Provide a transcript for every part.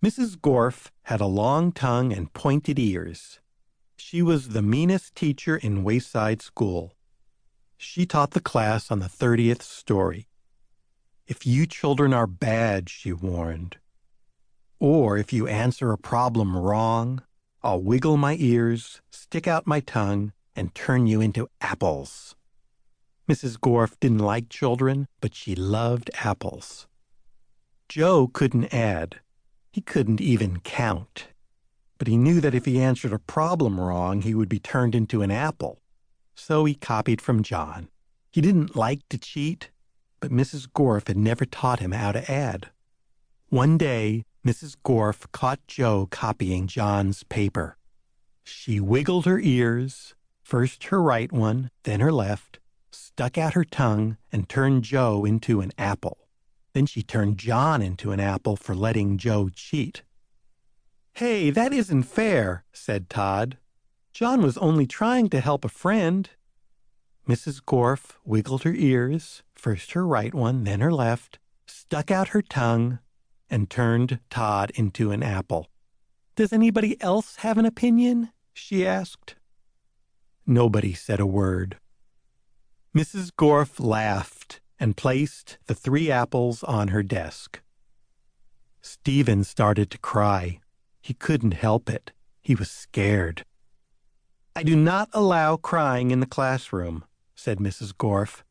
Mrs. Gorf had a long tongue and pointed ears. She was the meanest teacher in Wayside School. She taught the class on the 30th story. If you children are bad, she warned, or if you answer a problem wrong, I'll wiggle my ears, stick out my tongue, and turn you into apples. Mrs. Gorf didn't like children, but she loved apples. Joe couldn't add. He couldn't even count. But he knew that if he answered a problem wrong, he would be turned into an apple. So he copied from John. He didn't like to cheat, but Mrs. Gorf had never taught him how to add. One day, Mrs. Gorf caught Joe copying John's paper. She wiggled her ears, first her right one, then her left, stuck out her tongue, and turned Joe into an apple. Then she turned John into an apple for letting Joe cheat. "Hey, that isn't fair," said Todd. "John was only trying to help a friend." Mrs. Gorf wiggled her ears, first her right one, then her left, stuck out her tongue, and turned Todd into an apple. "Does anybody else have an opinion?" she asked. Nobody said a word. Mrs. Gorf laughed and placed the 3 apples on her desk. Stephen started to cry. He couldn't help it. He was scared. "I do not allow crying in the classroom," said Mrs. Gorf.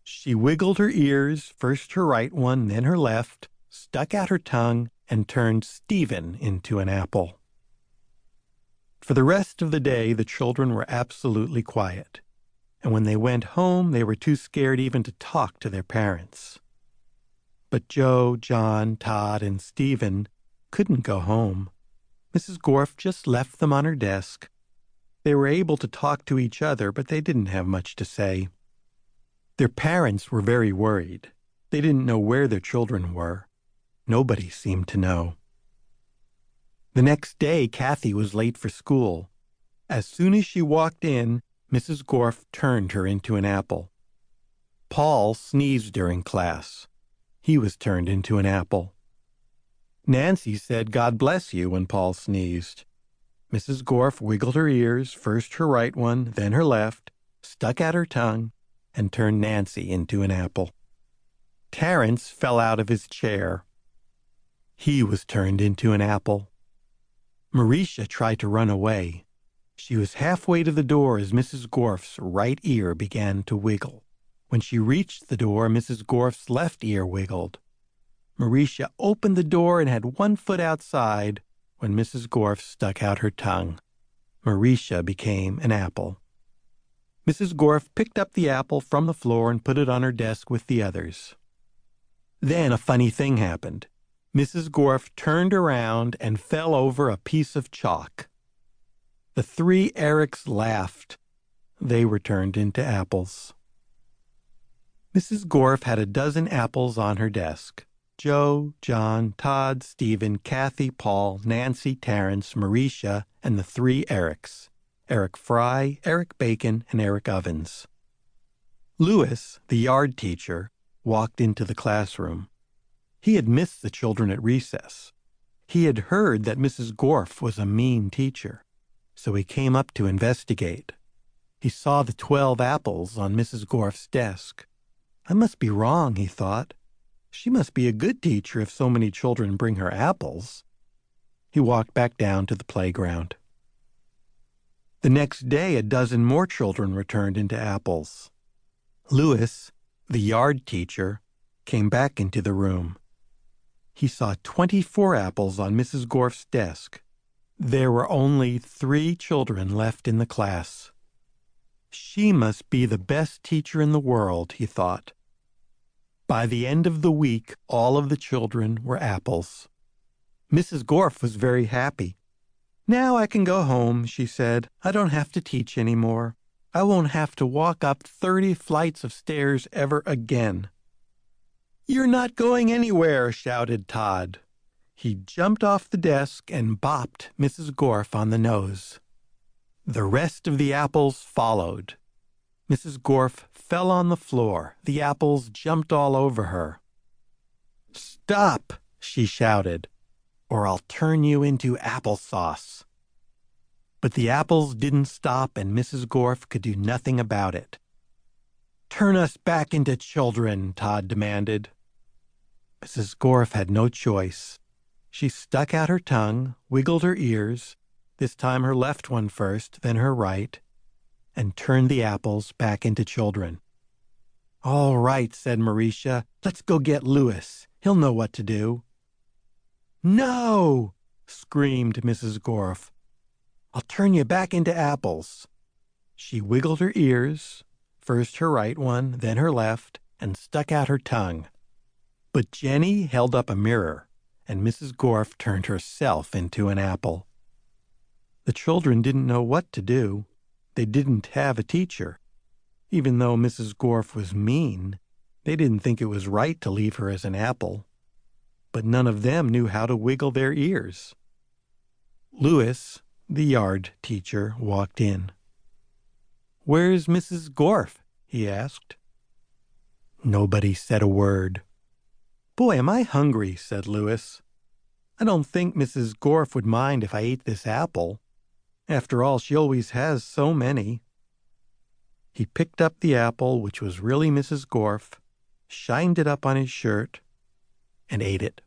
She wiggled her ears, first her right one, then her left, stuck out her tongue, and turned Stephen into an apple. For the rest of the day, the children were absolutely quiet, and when they went home, they were too scared even to talk to their parents. But Joe, John, Todd, and Stephen couldn't go home. Mrs. Gorf just left them on her desk. They were able to talk to each other, but they didn't have much to say. Their parents were very worried. They didn't know where their children were. Nobody seemed to know. The next day, Kathy was late for school. As soon as she walked in, Mrs. Gorf turned her into an apple. Paul sneezed during class. He was turned into an apple. Nancy said, "God bless you," when Paul sneezed. Mrs. Gorf wiggled her ears, first her right one, then her left, stuck out her tongue, and turned Nancy into an apple. Terence fell out of his chair. He was turned into an apple. Marisha tried to run away. She was halfway to the door as Mrs. Gorf's right ear began to wiggle. When she reached the door, Mrs. Gorf's left ear wiggled. Marisha opened the door and had one foot outside when Mrs. Gorf stuck out her tongue. Marisha became an apple. Mrs. Gorf picked up the apple from the floor and put it on her desk with the others. Then a funny thing happened. Mrs. Gorf turned around and fell over a piece of chalk. The 3 Erics laughed. They were turned into apples. Mrs. Gorf had a dozen apples on her desk. Joe, John, Todd, Stephen, Kathy, Paul, Nancy, Terence, Marisha, and the 3 Erics. Eric Fry, Eric Bacon, and Eric Ovens. Louis, the yard teacher, walked into the classroom. He had missed the children at recess. He had heard that Mrs. Gorf was a mean teacher, so he came up to investigate. He saw the 12 apples on Mrs. Gorf's desk. "I must be wrong," he thought. "She must be a good teacher if so many children bring her apples." He walked back down to the playground. The next day, a dozen more children were turned into apples. Louis, the yard teacher, came back into the room. He saw 24 apples on Mrs. Gorf's desk. There were only 3 children left in the class. She must be the best teacher in the world, he thought. By the end of the week, all of the children were apples. Mrs. Gorf was very happy. "Now I can go home," she said. "I don't have to teach anymore. I won't have to walk up 30 flights of stairs ever again." "You're not going anywhere," shouted Todd. He jumped off the desk and bopped Mrs. Gorf on the nose. The rest of the apples followed. Mrs. Gorf fell on the floor. The apples jumped all over her. "Stop!" she shouted. or I'll turn you into applesauce." But the apples didn't stop, and Mrs. Gorf could do nothing about it. "Turn us back into children," Todd demanded. Mrs. Gorf had no choice. She stuck out her tongue, wiggled her ears, this time her left one first, then her right, and turned the apples back into children. "All right," said Mauricia. "Let's go get Louis. He'll know what to do." "No!" screamed Mrs. Gorf. "I'll turn you back into apples." She wiggled her ears, first her right one, then her left, and stuck out her tongue. But Jenny held up a mirror, and Mrs. Gorf turned herself into an apple. The children didn't know what to do. They didn't have a teacher. Even though Mrs. Gorf was mean, they didn't think it was right to leave her as an apple. But none of them knew how to wiggle their ears. Louis, the yard teacher, walked in. "Where's Mrs. Gorf?" he asked. Nobody said a word. "Boy, am I hungry," said Louis. "I don't think Mrs. Gorf would mind if I ate this apple. After all, she always has so many." He picked up the apple, which was really Mrs. Gorf, shined it up on his shirt, and ate it.